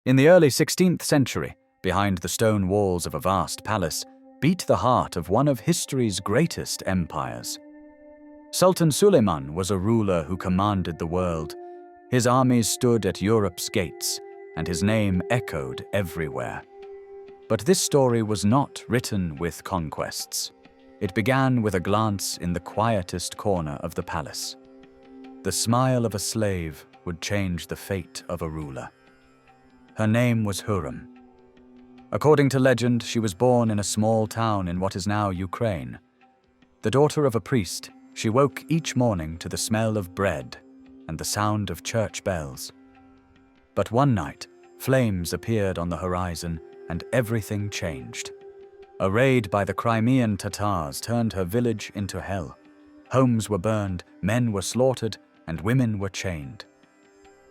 In the early 16th century, behind the stone walls of a vast palace, beat the heart of one of history's greatest empires. Sultan Suleiman was a ruler who commanded the world. His armies stood at Europe's gates, and his name echoed everywhere. But this story was not written with conquests. It began with a glance in the quietest corner of the palace. The smile of a slave would change the fate of a ruler. Her name was Hürrem. According to legend, she was born in a small town in what is now Ukraine. The daughter of a priest, she woke each morning to the smell of bread and the sound of church bells. But one night, flames appeared on the horizon and everything changed. A raid by the Crimean Tatars turned her village into hell. Homes were burned, men were slaughtered, and women were chained.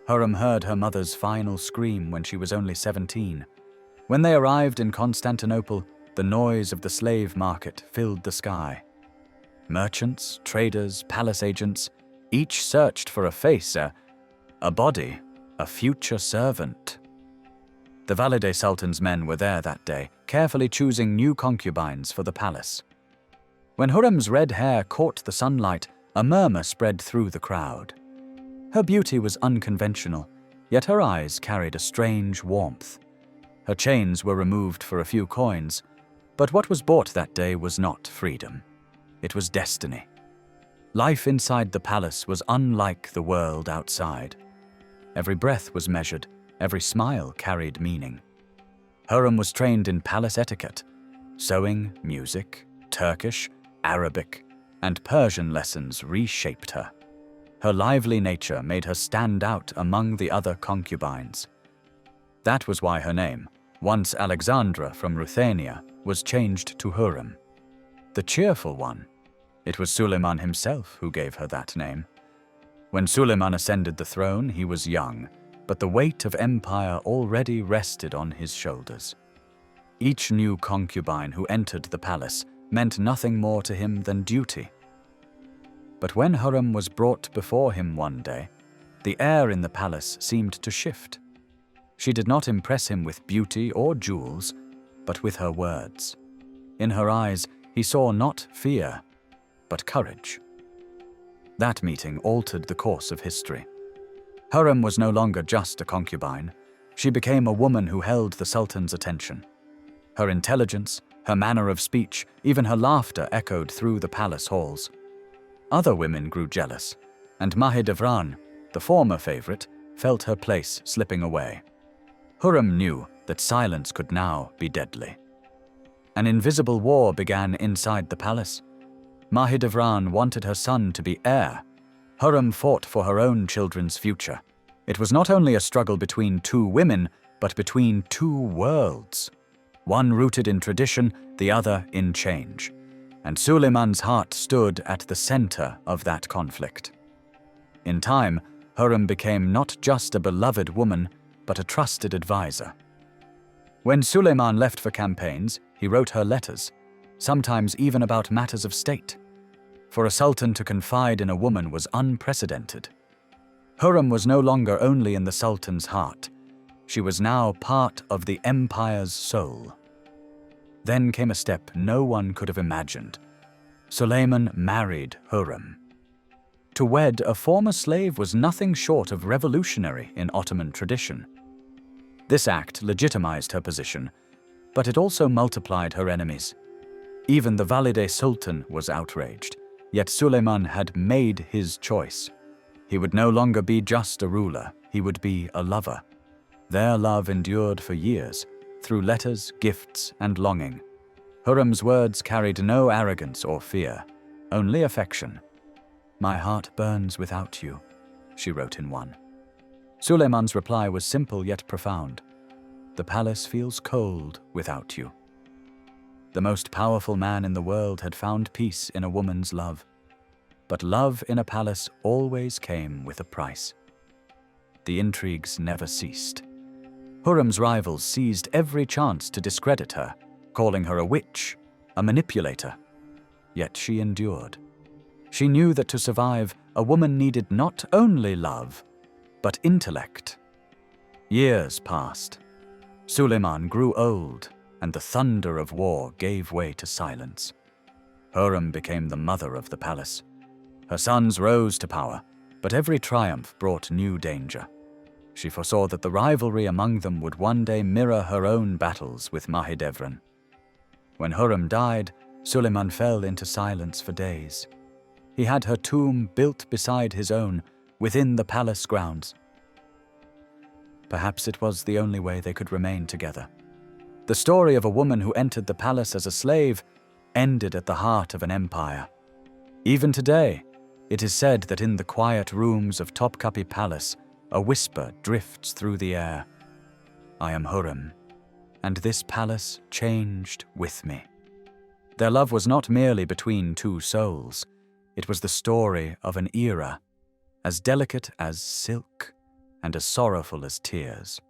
Hurrem heard her mother's final scream when she was only 17. When they arrived in Constantinople, the noise of the slave market filled the sky. Merchants, traders, palace agents, each searched for a face, a body, a future servant. The Valide Sultan's men were there that day, carefully choosing new concubines for the palace. When Hurrem's red hair caught the sunlight, a murmur spread through the crowd. Her beauty was unconventional, yet her eyes carried a strange warmth. Her chains were removed for a few coins, but what was bought that day was not freedom. It was destiny. Life inside the palace was unlike the world outside. Every breath was measured, every smile carried meaning. Hurrem was trained in palace etiquette. Sewing, music, Turkish, Arabic, and Persian lessons reshaped her. Her lively nature made her stand out among the other concubines. That was why her name, once Aleksandra from Ruthenia, was changed to Hürrem, the cheerful one. It was Suleiman himself who gave her that name. When Suleiman ascended the throne, he was young, but the weight of empire already rested on his shoulders. Each new concubine who entered the palace meant nothing more to him than duty. But when Hürrem was brought before him one day, the air in the palace seemed to shift. She did not impress him with beauty or jewels, but with her words. In her eyes, he saw not fear, but courage. That meeting altered the course of history. Hürrem was no longer just a concubine. She became a woman who held the Sultan's attention. Her intelligence, her manner of speech, even her laughter echoed through the palace halls. Other women grew jealous, and Mahidevran, the former favorite, felt her place slipping away. Hürrem knew that silence could now be deadly. An invisible war began inside the palace. Mahidevran wanted her son to be heir. Hürrem fought for her own children's future. It was not only a struggle between two women, but between two worlds. One rooted in tradition, the other in change. And Suleiman's heart stood at the center of that conflict. In time, Hürrem became not just a beloved woman, but a trusted advisor. When Suleiman left for campaigns, he wrote her letters, sometimes even about matters of state. For a sultan to confide in a woman was unprecedented. Hürrem was no longer only in the sultan's heart. She was now part of the empire's soul. Then came a step no one could have imagined. Suleiman married Hürrem. To wed a former slave was nothing short of revolutionary in Ottoman tradition. This act legitimized her position, but it also multiplied her enemies. Even the Valide Sultan was outraged, yet Suleiman had made his choice. He would no longer be just a ruler, he would be a lover. Their love endured for years, through letters, gifts, and longing. Hürrem's words carried no arrogance or fear, only affection. "My heart burns without you," she wrote in one. Suleiman's reply was simple yet profound. "The palace feels cold without you." The most powerful man in the world had found peace in a woman's love. But love in a palace always came with a price. The intrigues never ceased. Hürrem's rivals seized every chance to discredit her, calling her a witch, a manipulator. Yet she endured. She knew that to survive, a woman needed not only love, but intellect. Years passed, Suleiman grew old, and the thunder of war gave way to silence. Hurrem became the mother of the palace. Her sons rose to power, but every triumph brought new danger. She foresaw that the rivalry among them would one day mirror her own battles with Mahidevran. When Hurrem died, Suleiman fell into silence for days. He had her tomb built beside his own, within the palace grounds. Perhaps it was the only way they could remain together. The story of a woman who entered the palace as a slave ended at the heart of an empire. Even today, it is said that in the quiet rooms of Topkapi Palace, a whisper drifts through the air. I am Hurrem, and this palace changed with me. Their love was not merely between two souls. It was the story of an era, as delicate as silk and as sorrowful as tears.